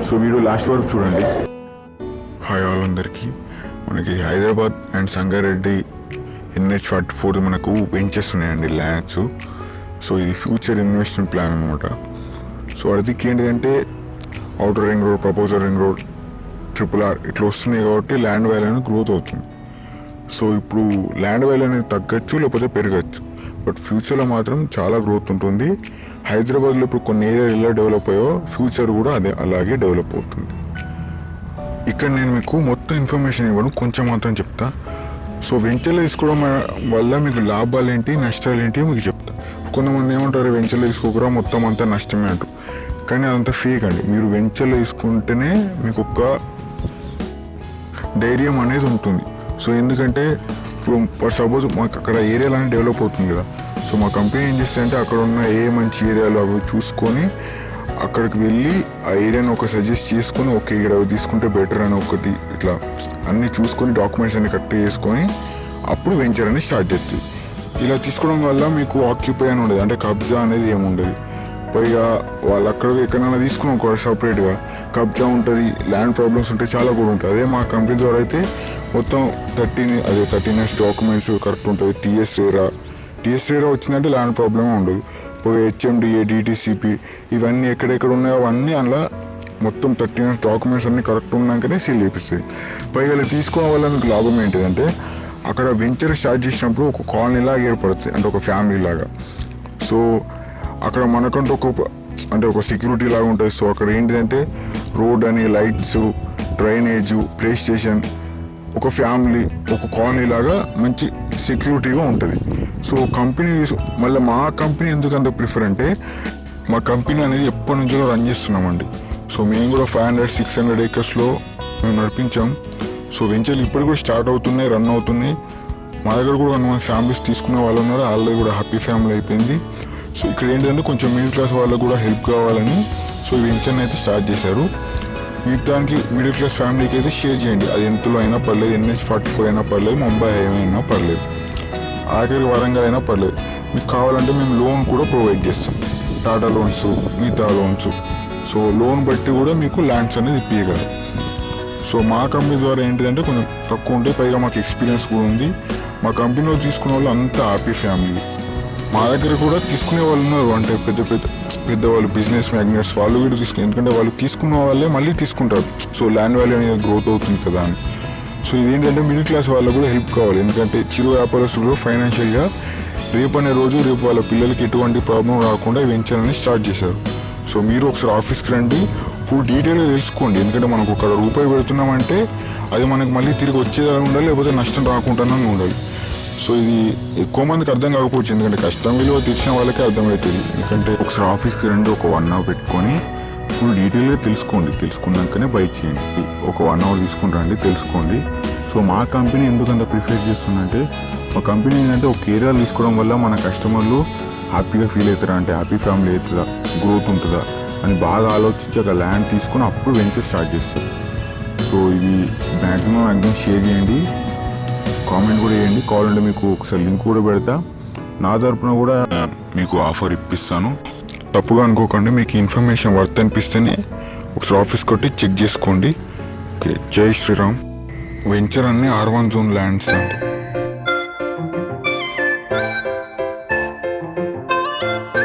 So video last వరకు చూడండి. Hi all అందరికీ. మనకి హైదరాబాద్ అండ్ సంగారెడ్డి NH44 మనకు వెంచర్స్ ఉన్నాయండి, ల్యాండ్స్. సో ఇది ఫ్యూచర్ ఇన్వెస్ట్మెంట్ ప్లాన్ అనమాట. సో అదికి ఏంటంటే outer ring road, proposal ring road, RRR ఇట్లా వస్తున్నాయి కాబట్టి ల్యాండ్ వాల్యూ అనేది గ్రోత్ అవుతుంది. సో ఇప్పుడు ల్యాండ్ వాల్యూ అనేది తగ్గచ్చు లేకపోతే పెరగచ్చు, బట్ ఫ్యూచర్లో మాత్రం చాలా గ్రోత్ ఉంటుంది. హైదరాబాద్లో ఇప్పుడు కొన్ని ఏరియాలు ఎలా డెవలప్ అయ్యో ఫ్యూచర్ కూడా అలాగే డెవలప్ అవుతుంది. ఇక్కడ నేను మీకు మొత్తం ఇన్ఫర్మేషన్ ఇవ్వను, కొంచెం మాత్రం చెప్తా. సో వెంచర్లో తీసుకోవడం వల్ల మీకు లాభాలు ఏంటి, నష్టాలు ఏంటి మీకు చెప్తా. కొంతమంది ఏమంటారు, వెంచర్లో తీసుకోకరా మొత్తం అంతా నష్టమే అంటారు, కానీ అదంతా ఫేక్ అండి. మీరు వెంచర్లో తీసుకుంటేనే మీకు ఒక ధైర్యం అనేది ఉంటుంది. సో ఎందుకంటే ఇప్పుడు ఫర్ సపోజ్ మాకు అక్కడ ఏరియాలు అనేది డెవలప్ అవుతుంది కదా. సో మా కంపెనీ ఏం చేస్తుందంటే అక్కడ ఉన్న ఏ మంచి ఏరియాలు అవి చూసుకొని అక్కడికి వెళ్ళి ఆ ఏరియాని ఒక సజెస్ట్ చేసుకొని, ఓకే ఇక్కడ తీసుకుంటే బెటర్ అని ఒకటి ఇట్లా అన్నీ చూసుకొని డాక్యుమెంట్స్ అన్ని కరెక్ట్ చేసుకొని అప్పుడు వెంచర్ అనేది స్టార్ట్ చేస్తుంది. ఇలా తీసుకోవడం వల్ల మీకు ఆక్యుపై అని ఉండదు, అంటే కబ్జా అనేది ఏముండదు. పైగా వాళ్ళు అక్కడ ఎక్కడైనా తీసుకున్నాం కూడా సపరేట్గా కబ్జా ఉంటుంది, ల్యాండ్ ప్రాబ్లమ్స్ ఉంటాయి, చాలా కూడా ఉంటుంది. అదే మా కంపెనీ ద్వారా అయితే మొత్తం 13 ఇయర్స్ డాక్యుమెంట్స్ కరెక్ట్ ఉంటుంది. టీఎస్ రేరా వచ్చిందంటే ల్యాండ్ ప్రాబ్లమే ఉండదు. పోయి HMDA, DTCP ఇవన్నీ ఎక్కడెక్కడ ఉన్నాయో అవన్నీ అందులో మొత్తం 13 ఇయర్స్ డాక్యుమెంట్స్ అన్నీ కరెక్ట్ ఉన్నాకనే సీల్ చేపిస్తాయి. పైగా ఇలా తీసుకోవడం వల్ల మీకు లాభం ఏంటిదంటే అక్కడ వెంచర్ స్టార్ట్ చేసినప్పుడు ఒక కాలనీ లాగా ఏర్పడుతుంది, అంటే ఒక ఫ్యామిలీ లాగా. సో అక్కడ మనకంటూ ఒక సెక్యూరిటీ లాగా ఉంటుంది. సో అక్కడ ఏంటిదంటే రోడ్ అని, లైట్స్, డ్రైనేజ్, ప్లే స్టేషన్, ఒక ఫ్యామిలీ, ఒక కాలనీ లాగా మంచి సెక్యూరిటీగా ఉంటుంది. సో కంపెనీ మళ్ళీ మా కంపెనీ ఎందుకంత ప్రిఫర్ అంటే మా కంపెనీ అనేది ఎప్పటి నుంచో రన్ చేస్తున్నామండి. సో మేము కూడా 500-600 ఏకర్స్లో మేము నడిపించాం. సో వెంచర్లు ఇప్పటికి కూడా స్టార్ట్ అవుతున్నాయి, రన్ అవుతున్నాయి. మా దగ్గర కూడా కొంతమంది ఫ్యామిలీస్ తీసుకునే వాళ్ళు ఉన్నారు, వాళ్ళది కూడా హ్యాపీ ఫ్యామిలీ అయిపోయింది. సో ఇక్కడ ఏంటంటే కొంచెం మిడిల్ క్లాస్ వాళ్ళకు కూడా హెల్ప్ కావాలని సో ఈ వెంచర్ని అయితే స్టార్ట్ చేశారు. దానికి మిడిల్ క్లాస్ ఫ్యామిలీకి అయితే షేర్ చేయండి. అది ఎంతలో అయినా పర్లేదు, NH44 అయినా పర్లేదు, ముంబై అయినా పర్లేదు, ఆఖరికి వరంగల్ అయినా పర్లేదు. మీకు కావాలంటే మేము లోన్ కూడా ప్రొవైడ్ చేస్తాం, టాటా లోన్స్, మిగతా లోన్స్. సో లోన్ బట్టి కూడా మీకు ల్యాండ్స్ అనేది ఇప్పించగలరు. సో మా కంపెనీ ద్వారా ఏంటిదంటే కొంచెం తక్కువ ఉంటే, పైగా మాకు ఎక్స్పీరియన్స్ కూడా ఉంది. మా కంపెనీలో తీసుకునే వాళ్ళు అంతా హ్యాపీ ఫ్యామిలీ. మా దగ్గర కూడా తీసుకునే వాళ్ళు ఉన్నారు, అంటే పెద్దవాళ్ళు, బిజినెస్ మ్యాగ్నెట్స్, వాళ్ళు కూడా ఎందుకంటే వాళ్ళు తీసుకున్న వాళ్ళే మళ్ళీ తీసుకుంటారు. సో ల్యాండ్ వాల్యూ అనేది గ్రోత్ అవుతుంది కదా అని. సో ఇదేంటంటే మిడిల్ క్లాస్ వాళ్ళకు కూడా హెల్ప్ కావాలి, ఎందుకంటే చిరు వ్యాపారస్తులు ఫైనాన్షియల్గా రేపు వాళ్ళ పిల్లలకి ఎటువంటి ప్రాబ్లం రాకుండా వెంచర్ అనేది స్టార్ట్ చేశారు. సో మీరు ఒకసారి ఆఫీస్కి రండి, ఫుల్ డీటెయిల్గా తెలుసుకోండి. ఎందుకంటే మనకు ఒక రూపాయి పెడుతున్నామంటే అది మనకు మళ్ళీ తిరిగి వచ్చేలా ఉండాలి, లేకపోతే నష్టం రాకుండానే ఉండాలి. సో ఇది ఎక్కువ మందికి అర్థం కాకపోవచ్చు, ఎందుకంటే కష్టం విలువ తెచ్చిన వాళ్ళకే అర్థమవుతుంది. ఎందుకంటే ఒకసారి ఆఫీస్కి రండి, ఒక 1 అవర్ పెట్టుకొని ఫుల్ డీటెయిల్గా తెలుసుకోండి. తెలుసుకున్నాకనే బై చేయండి. ఒక 1 అవర్ తీసుకుని రండి, తెలుసుకోండి. సో మా కంపెనీ ఎందుకంత ప్రిఫర్ చేస్తుందంటే, మా కంపెనీ ఏంటంటే ఒక ఏరియాలు తీసుకోవడం వల్ల మన కస్టమర్లు హ్యాపీగా ఫీల్ అవుతారా, అంటే హ్యాపీ ఫ్యామిలీ అవుతుందా, గ్రోత్ ఉంటుందా అని బాగా ఆలోచించి ఒక ల్యాండ్ తీసుకొని అప్పుడు వెంచర్ స్టార్ట్ చేస్తారు. సో ఇది మ్యాక్సిమం షేర్ చేయండి, కామెంట్ కూడా చేయండి. కావాలంటే మీకు ఒకసారి లింక్ కూడా పెడతా. నా తరపున కూడా మీకు ఆఫర్ ఇప్పిస్తాను, తప్పుగా అనుకోకండి. మీకు ఇన్ఫర్మేషన్ వర్త్ అనిపిస్తేనే ఒకసారి ఆఫీస్ కొట్టి చెక్ చేసుకోండి. ఓకే, జై శ్రీరామ్. వెంచర్ అన్ని R1 జోన్ ల్యాండ్స్ అండి.